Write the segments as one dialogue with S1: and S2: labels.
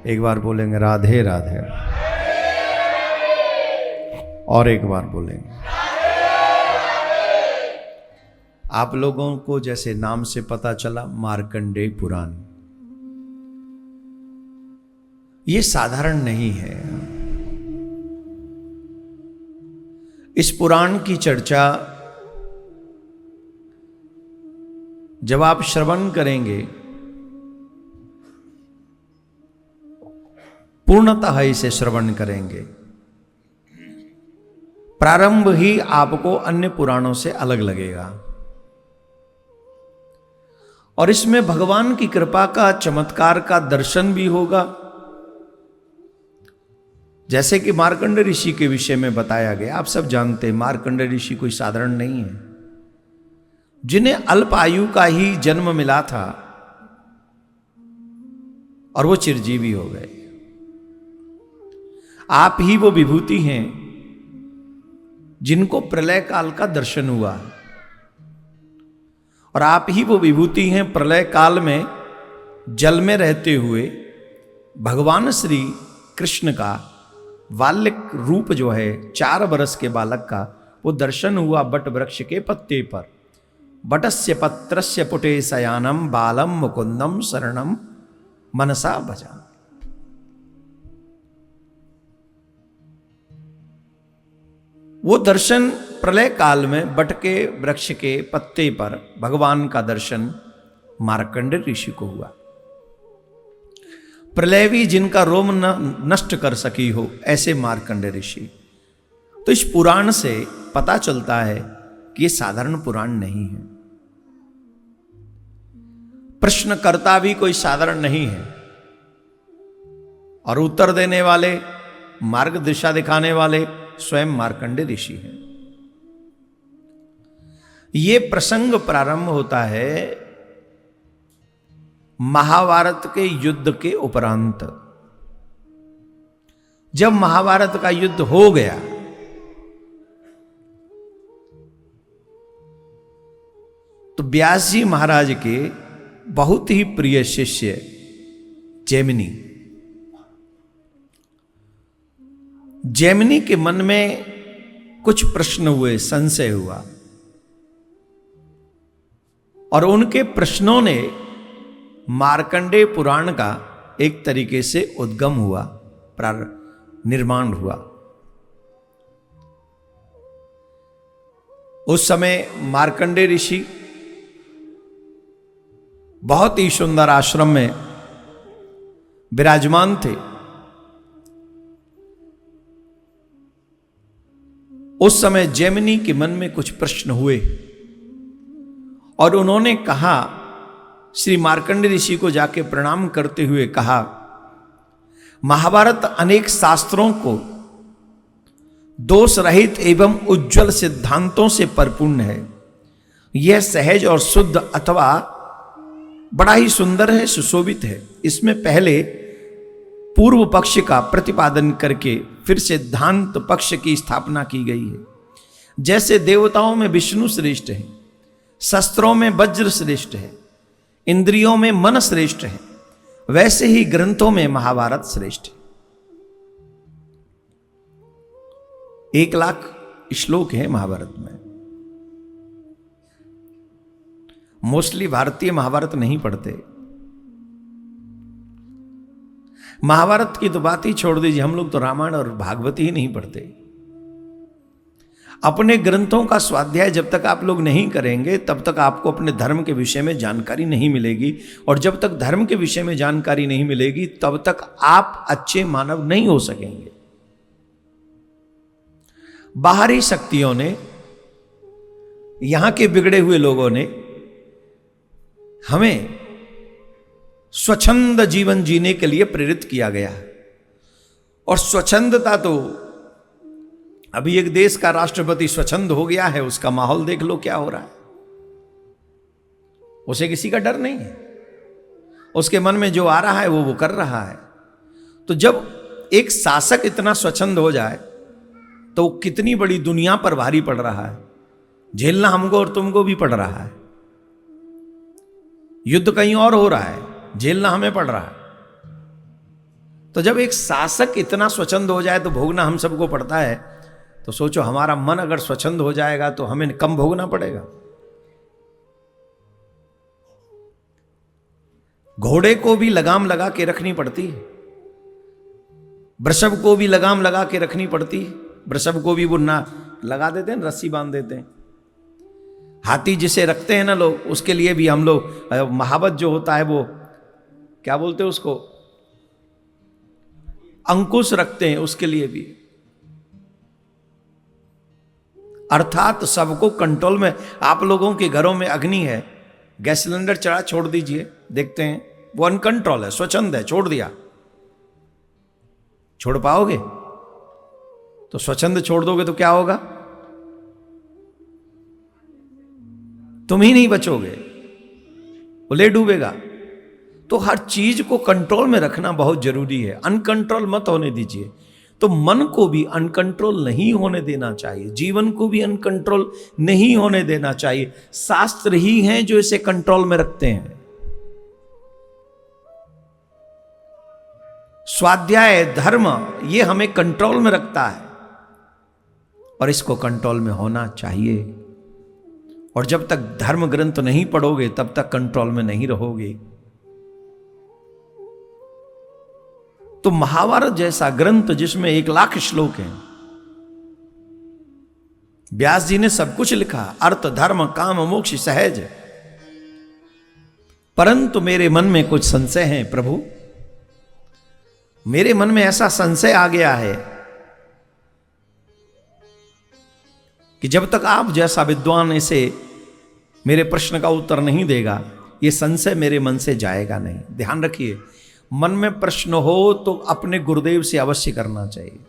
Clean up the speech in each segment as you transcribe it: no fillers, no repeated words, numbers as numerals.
S1: एक बार बोलेंगे राधे राधे, और एक बार बोलेंगे। आप लोगों को जैसे नाम से पता चला मार्कंडेय पुराण, ये साधारण नहीं है। इस पुराण की चर्चा जब आप श्रवण करेंगे, पूर्णतः इसे श्रवण करेंगे, प्रारंभ ही आपको अन्य पुराणों से अलग लगेगा और इसमें भगवान की कृपा का, चमत्कार का दर्शन भी होगा। जैसे कि मार्कंडेय ऋषि के विषय में बताया गया, आप सब जानते हैं मार्कंडेय ऋषि कोई साधारण नहीं है, जिन्हें अल्प आयु का ही जन्म मिला था और वो चिरजीवी हो गए। आप ही वो विभूति हैं जिनको प्रलय काल का दर्शन हुआ, और आप ही वो विभूति हैं प्रलय काल में जल में रहते हुए भगवान श्री कृष्ण का बाल्यक रूप जो है 4 वर्ष के बालक का, वो दर्शन हुआ बट वृक्ष के पत्ते पर। बटस्य पत्रस्य पुटे शयानम बालम मुकुंदम शरणम मनसा भजा। वो दर्शन प्रलय काल में बट के वृक्ष के पत्ते पर भगवान का दर्शन मार्कंडेय ऋषि को हुआ। प्रलयवी जिनका रोम नष्ट कर सकी हो, ऐसे मार्कंडेय ऋषि। तो इस पुराण से पता चलता है कि ये साधारण पुराण नहीं है। प्रश्नकर्ता भी कोई साधारण नहीं है, और उत्तर देने वाले, मार्ग दिशा दिखाने वाले स्वयं मार्कंडेय ऋषि हैं। ये प्रसंग प्रारंभ होता है महाभारत के युद्ध के उपरांत। जब महाभारत का युद्ध हो गया तो व्यास जी महाराज के बहुत ही प्रिय शिष्य जैमिनी के मन में कुछ प्रश्न हुए, संशय हुआ, और उनके प्रश्नों ने मार्कंडेय पुराण का एक तरीके से उद्गम हुआ, निर्माण हुआ। उस समय मार्कंडेय ऋषि बहुत ही सुंदर आश्रम में विराजमान थे। उस समय जैमिनी के मन में कुछ प्रश्न हुए और उन्होंने कहा, श्री मार्कंडेय ऋषि को जाके प्रणाम करते हुए कहा, महाभारत अनेक शास्त्रों को दोष रहित एवं उज्जवल सिद्धांतों से परिपूर्ण है। यह सहज और शुद्ध अथवा बड़ा ही सुंदर है, सुशोभित है। इसमें पहले पूर्व पक्ष का प्रतिपादन करके फिर सिद्धांत पक्ष की स्थापना की गई है। जैसे देवताओं में विष्णु श्रेष्ठ है, शस्त्रों में वज्र श्रेष्ठ है, इंद्रियों में मन श्रेष्ठ है, वैसे ही ग्रंथों में महाभारत श्रेष्ठ है। 1,00,000 श्लोक है महाभारत में। मोस्टली भारतीय महाभारत नहीं पढ़ते। महाभारत की तो बात ही छोड़ दीजिए, हम लोग तो रामायण और भागवत ही नहीं पढ़ते। अपने ग्रंथों का स्वाध्याय जब तक आप लोग नहीं करेंगे तब तक आपको अपने धर्म के विषय में जानकारी नहीं मिलेगी, और जब तक धर्म के विषय में जानकारी नहीं मिलेगी तब तक आप अच्छे मानव नहीं हो सकेंगे। बाहरी शक्तियों ने, यहां के बिगड़े हुए लोगों ने हमें स्वच्छंद जीवन जीने के लिए प्रेरित किया गया है। और स्वच्छंदता तो अभी एक देश का राष्ट्रपति स्वच्छंद हो गया है, उसका माहौल देख लो क्या हो रहा है। उसे किसी का डर नहीं है, उसके मन में जो आ रहा है वो कर रहा है। तो जब एक शासक इतना स्वच्छंद हो जाए तो कितनी बड़ी दुनिया पर भारी पड़ रहा है। झेलना हमको और तुमको भी पड़ रहा है। युद्ध कहीं और हो रहा है, झेलना हमें पड़ रहा है। तो जब एक शासक इतना स्वच्छंद हो जाए तो भोगना हम सबको पड़ता है, तो सोचो हमारा मन अगर स्वच्छंद हो जाएगा तो हमें कम भोगना पड़ेगा। घोड़े को भी लगाम लगा के रखनी पड़ती है, वृषभ को भी लगाम लगा के रखनी पड़ती है। वृषभ को भी वो ना लगा देते हैं, रस्सी बांध देते हैं। हाथी जिसे रखते हैं ना लोग, उसके लिए भी हम लोग महावत जो होता है वो क्या बोलते हैं उसको, अंकुश रखते हैं, उसके लिए भी। अर्थात सबको कंट्रोल में। आप लोगों के घरों में अग्नि है, गैस सिलेंडर चढ़ा, छोड़ दीजिए, देखते हैं वो अनकंट्रोल है, स्वच्छंद है, छोड़ दिया, छोड़ पाओगे? तो स्वच्छंद छोड़ दोगे तो क्या होगा? तुम ही नहीं बचोगे, वो ले डूबेगा। तो हर चीज को कंट्रोल में रखना बहुत जरूरी है, अनकंट्रोल मत होने दीजिए। तो मन को भी अनकंट्रोल नहीं होने देना चाहिए, जीवन को भी अनकंट्रोल नहीं होने देना चाहिए। शास्त्र ही हैं जो इसे कंट्रोल में रखते हैं। स्वाध्याय धर्म ये हमें कंट्रोल में रखता है और इसको कंट्रोल में होना चाहिए। और जब तक धर्म ग्रंथ नहीं पढ़ोगे तब तक कंट्रोल में नहीं रहोगे। तो महाभारत जैसा ग्रंथ जिसमें 1,00,000 श्लोक हैं, व्यास जी ने सब कुछ लिखा, अर्थ धर्म काम मोक्ष सहज, परंतु मेरे मन में कुछ संशय है प्रभु। मेरे मन में ऐसा संशय आ गया है कि जब तक आप जैसा विद्वान इसे मेरे प्रश्न का उत्तर नहीं देगा, ये संशय मेरे मन से जाएगा नहीं। ध्यान रखिए, मन में प्रश्न हो तो अपने गुरुदेव से अवश्य करना चाहिए।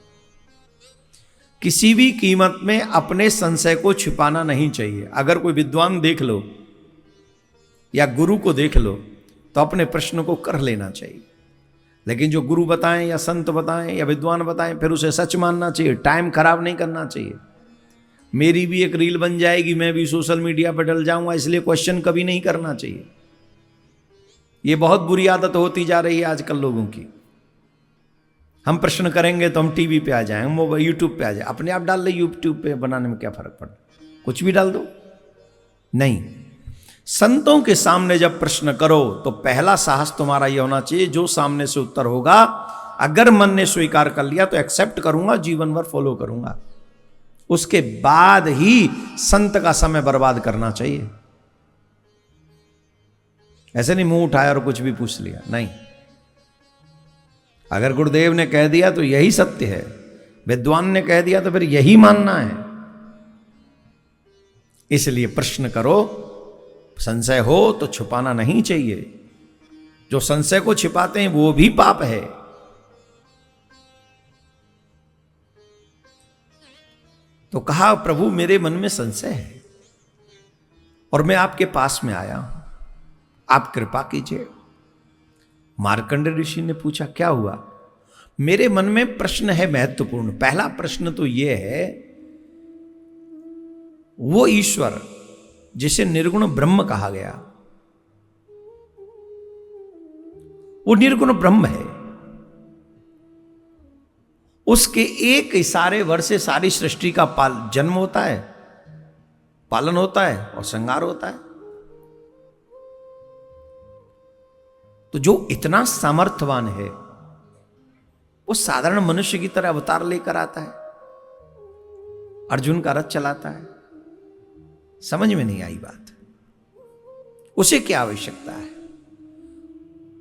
S1: किसी भी कीमत में अपने संशय को छिपाना नहीं चाहिए। अगर कोई विद्वान देख लो या गुरु को देख लो तो अपने प्रश्न को कर लेना चाहिए। लेकिन जो गुरु बताएं या संत बताएं या विद्वान बताएं फिर उसे सच मानना चाहिए, टाइम खराब नहीं करना चाहिए। मेरी भी एक रील बन जाएगी, मैं भी सोशल मीडिया पर डल जाऊंगा, इसलिए क्वेश्चन कभी नहीं करना चाहिए। ये बहुत बुरी आदत होती जा रही है आजकल लोगों की। हम प्रश्न करेंगे तो हम टीवी पे आ जाएं, हम यूट्यूब पे आ जाए, अपने आप डाल ले, यूट्यूब पे बनाने में क्या फर्क पड़ा, कुछ भी डाल दो। नहीं, संतों के सामने जब प्रश्न करो तो पहला साहस तुम्हारा यह होना चाहिए, जो सामने से उत्तर होगा अगर मन ने स्वीकार कर लिया तो एक्सेप्ट करूंगा, जीवन भर फॉलो करूंगा। उसके बाद ही संत का समय बर्बाद करना चाहिए। ऐसे नहीं मुंह उठाया और कुछ भी पूछ लिया, नहीं। अगर गुरुदेव ने कह दिया तो यही सत्य है, विद्वान ने कह दिया तो फिर यही मानना है। इसलिए प्रश्न करो, संशय हो तो छुपाना नहीं चाहिए। जो संशय को छिपाते हैं वो भी पाप है। तो कहा प्रभु मेरे मन में संशय है और मैं आपके पास में आया हूं, आप कृपा कीजिए। मार्कंडेय ऋषि ने पूछा क्या हुआ? मेरे मन में प्रश्न है महत्वपूर्ण। पहला प्रश्न तो यह है, वो ईश्वर जिसे निर्गुण ब्रह्म कहा गया, वो निर्गुण ब्रह्म है, उसके एक इशारे वर से सारी सृष्टि का जन्म होता है, पालन होता है और संहार होता है। तो जो इतना सामर्थ्यवान है वो साधारण मनुष्य की तरह अवतार लेकर आता है, अर्जुन का रथ चलाता है। समझ में नहीं आई बात। उसे क्या आवश्यकता है?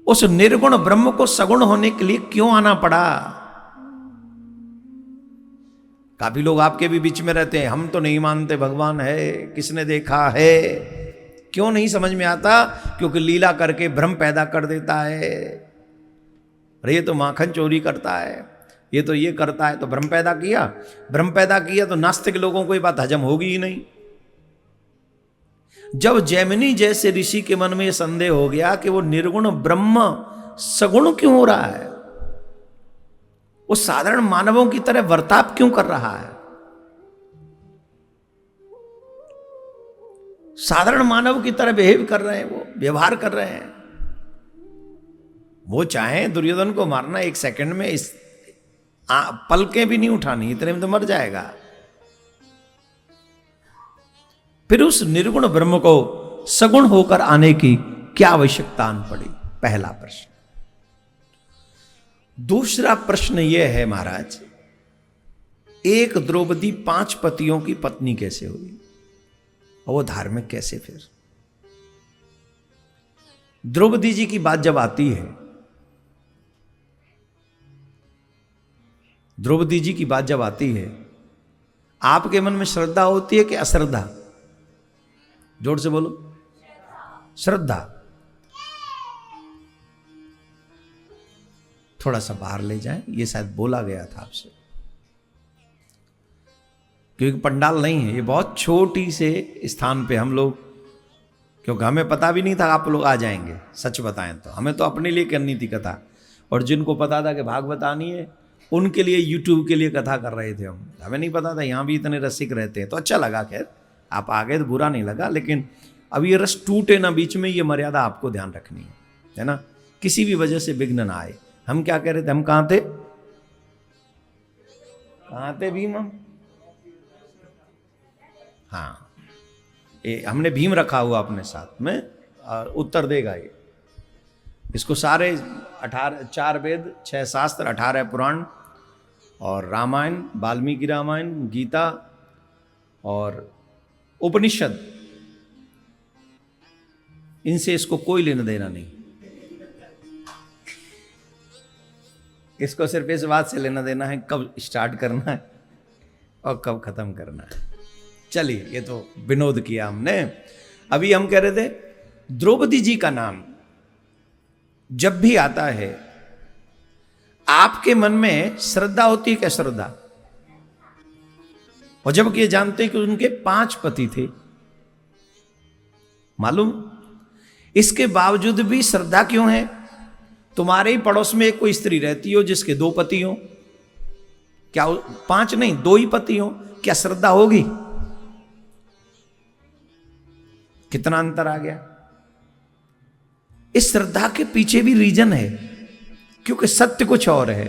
S1: उस निर्गुण ब्रह्म को सगुण होने के लिए क्यों आना पड़ा? काफी लोग आपके भी बीच में रहते हैं, हम तो नहीं मानते भगवान है, किसने देखा है। क्यों नहीं समझ में आता? क्योंकि लीला करके भ्रम पैदा कर देता है। अरे ये तो माखन चोरी करता है, ये तो ये करता है, तो भ्रम पैदा किया। भ्रम पैदा किया तो नास्तिक लोगों को ये बात हजम होगी ही नहीं। जब जैमिनी जैसे ऋषि के मन में यह संदेह हो गया कि वो निर्गुण ब्रह्म सगुण क्यों हो रहा है, वो साधारण मानवों की तरह वर्ताव क्यों कर रहा है, साधारण मानव की तरह बिहेव कर रहे हैं, वो व्यवहार कर रहे हैं, वो चाहे दुर्योधन को मारना 1 सेकंड में, इस पलकें भी नहीं उठानी, इतने में तो मर जाएगा। फिर उस निर्गुण ब्रह्म को सगुण होकर आने की क्या आवश्यकता आन पड़ी? पहला प्रश्न। दूसरा प्रश्न यह है महाराज, एक द्रौपदी 5 पतियों की पत्नी कैसे हुई और वो धार्मिक कैसे? फिर द्रौपदी जी की बात जब आती है, द्रौपदी जी की बात जब आती है, आपके मन में श्रद्धा होती है कि अश्रद्धा? जोर से बोलो। श्रद्धा। थोड़ा सा बाहर ले जाएं, ये शायद बोला गया था आपसे, क्योंकि पंडाल नहीं है, ये बहुत छोटी से स्थान पे हम लोग, क्योंकि हमें पता भी नहीं था आप लोग आ जाएंगे। सच बताएं तो हमें तो अपने लिए करनी थी कथा, और जिनको पता था कि भागवत आनी है उनके लिए यूट्यूब के लिए कथा कर रहे थे हम। हमें नहीं पता था यहाँ भी इतने रसिक रहते हैं, तो अच्छा लगा। खैर आप आ गए तो बुरा नहीं लगा, लेकिन अब ये रस टूटे ना बीच में, ये मर्यादा आपको ध्यान रखनी है ना, किसी भी वजह से विघ्न ना आए। हम क्या कह रहे थे? हम कहाँ थे? कहाँ थे भीम हम? हाँ, हमने भीम रखा हुआ अपने साथ में, उत्तर देगा ये। इसको सारे 4 वेद, 6 शास्त्र, 18 पुराण और रामायण, वाल्मीकि रामायण, गीता और उपनिषद, इनसे इसको कोई लेना देना नहीं। इसको सिर्फ इस बात से लेना देना है कब स्टार्ट करना है और कब खत्म करना है। चलिए, ये तो विनोद किया हमने। अभी हम कह रहे थे द्रौपदी जी का नाम जब भी आता है, आपके मन में श्रद्धा होती है क्या? श्रद्धा। और जब ये जानते हैं कि उनके 5 पति थे, मालूम, इसके बावजूद भी श्रद्धा क्यों है? तुम्हारे ही पड़ोस में एक कोई स्त्री रहती हो जिसके 2 पति हो, क्या 5 नहीं 2 ही पति हो, क्या श्रद्धा होगी? कितना अंतर आ गया। इस श्रद्धा के पीछे भी रीजन है, क्योंकि सत्य कुछ और है।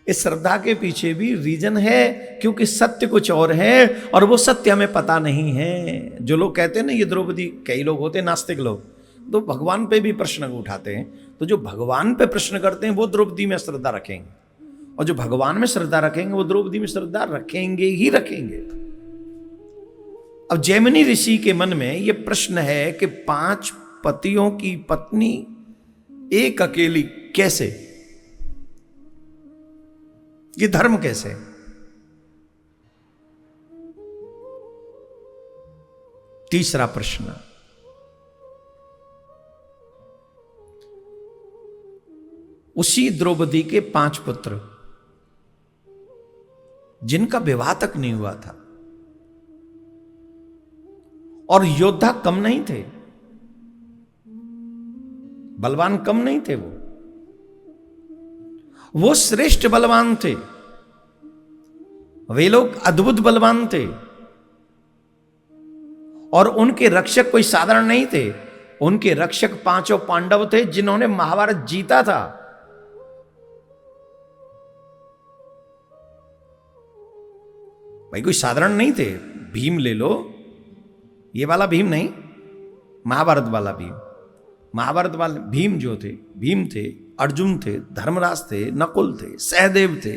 S1: इस श्रद्धा के पीछे भी रीजन है, क्योंकि सत्य कुछ और है, और वो सत्य हमें पता नहीं है। जो लोग कहते हैं ना ये द्रौपदी, कई लोग होते हैं नास्तिक लोग, तो भगवान पे भी प्रश्न उठाते हैं। तो जो भगवान पे प्रश्न करते हैं वो द्रौपदी में श्रद्धा रखेंगे, और जो भगवान में श्रद्धा रखेंगे वो द्रौपदी में श्रद्धा रखेंगे ही रखेंगे। अब जैमिनी ऋषि के मन में ये प्रश्न है कि 5 पतियों की पत्नी एक अकेली कैसे? ये धर्म कैसे? तीसरा प्रश्न, उसी द्रौपदी के 5 पुत्र जिनका विवाह तक नहीं हुआ था, और योद्धा कम नहीं थे, बलवान कम नहीं थे, वो श्रेष्ठ बलवान थे। वे लोग अद्भुत बलवान थे, और उनके रक्षक कोई साधारण नहीं थे। उनके रक्षक 5 पांडव थे जिन्होंने महाभारत जीता था। भाई कोई साधारण नहीं थे। भीम ले लो, ये वाला भीम नहीं, महाभारत वाला भीम। महाभारत वाले भीम जो थे, भीम थे, अर्जुन थे, धर्मराज थे, नकुल थे, सहदेव थे,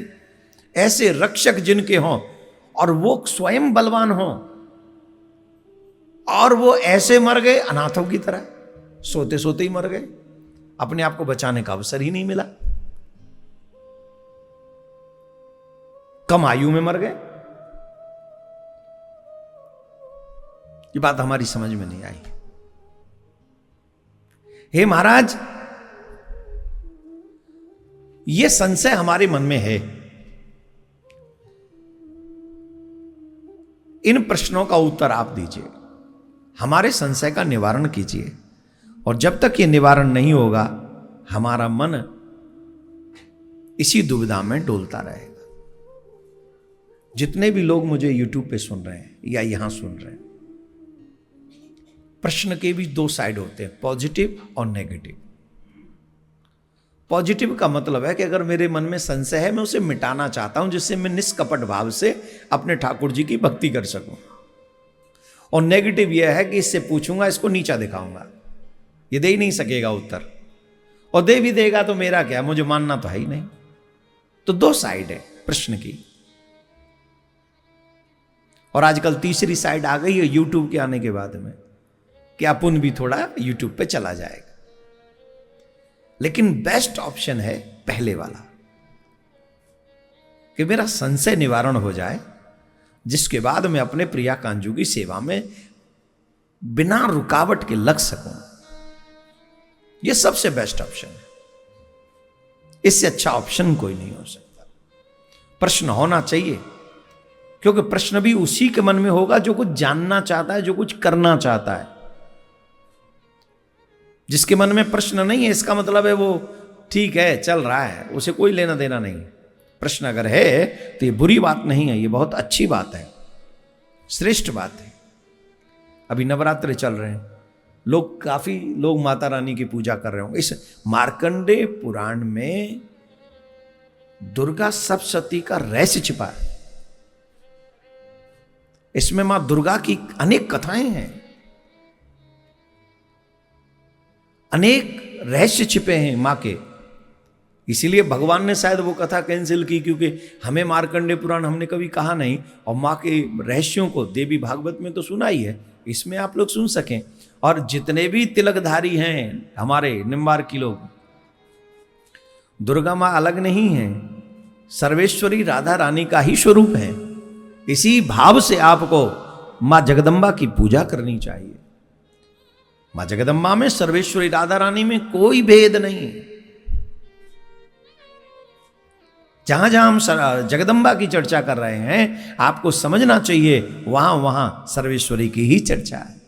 S1: ऐसे रक्षक जिनके हों और वो स्वयं बलवान हों, और वो ऐसे मर गए अनाथों की तरह, सोते सोते ही मर गए, अपने आप को बचाने का अवसर ही नहीं मिला, कम आयु में मर गए। ये बात हमारी समझ में नहीं आई। हे महाराज, ये संशय हमारे मन में है। इन प्रश्नों का उत्तर आप दीजिए, हमारे संशय का निवारण कीजिए, और जब तक ये निवारण नहीं होगा हमारा मन इसी दुविधा में डोलता रहेगा। जितने भी लोग मुझे YouTube पे सुन रहे हैं या यहां सुन रहे हैं, प्रश्न के भी दो साइड होते हैं, पॉजिटिव और नेगेटिव। पॉजिटिव का मतलब है कि अगर मेरे मन में संशय है मैं उसे मिटाना चाहता हूं, जिससे मैं निष्कपट भाव से अपने ठाकुर जी की भक्ति कर सकूं। और नेगेटिव यह है कि इससे पूछूंगा, इसको नीचा दिखाऊंगा, ये दे ही नहीं सकेगा उत्तर, और दे भी देगा तो मेरा क्या, मुझे मानना तो है ही नहीं। तो दो साइड है प्रश्न की। और आजकल तीसरी साइड आ गई है यूट्यूब के आने के बाद में, कि अपन भी थोड़ा यूट्यूब पे चला जाएगा। लेकिन बेस्ट ऑप्शन है पहले वाला, कि मेरा संशय निवारण हो जाए, जिसके बाद मैं अपने प्रिया कांजू की सेवा में बिना रुकावट के लग सकूं। यह सबसे बेस्ट ऑप्शन है, इससे अच्छा ऑप्शन कोई नहीं हो सकता। प्रश्न होना चाहिए, क्योंकि प्रश्न भी उसी के मन में होगा जो कुछ जानना चाहता है, जो कुछ करना चाहता है। जिसके मन में प्रश्न नहीं है, इसका मतलब है वो ठीक है, चल रहा है, उसे कोई लेना देना नहीं। प्रश्न अगर है तो ये बुरी बात नहीं है, ये बहुत अच्छी बात है, श्रेष्ठ बात है। अभी नवरात्र चल रहे हैं, काफी लोग माता रानी की पूजा कर रहे होंगे। इस मार्कंडेय पुराण में दुर्गा सप्तशती का रहस्य छिपा है। इसमें मां दुर्गा की अनेक कथाएं हैं, अनेक रहस्य छिपे हैं मां के। इसीलिए भगवान ने शायद वो कथा कैंसिल की, क्योंकि हमें मार्कंडेय पुराण हमने कभी कहा नहीं, और मां के रहस्यों को देवी भागवत में तो सुना ही है, इसमें आप लोग सुन सकें। और जितने भी तिलकधारी हैं हमारे निम्बार की लोग, दुर्गा मां अलग नहीं है, सर्वेश्वरी राधा रानी का ही स्वरूप है। इसी भाव से आपको मां जगदम्बा की पूजा करनी चाहिए। मां जगदम्बा में, सर्वेश्वरी राधा रानी में कोई भेद नहीं। जहां जहां हम जगदम्बा की चर्चा कर रहे हैं, आपको समझना चाहिए वहां वहां सर्वेश्वरी की ही चर्चा है।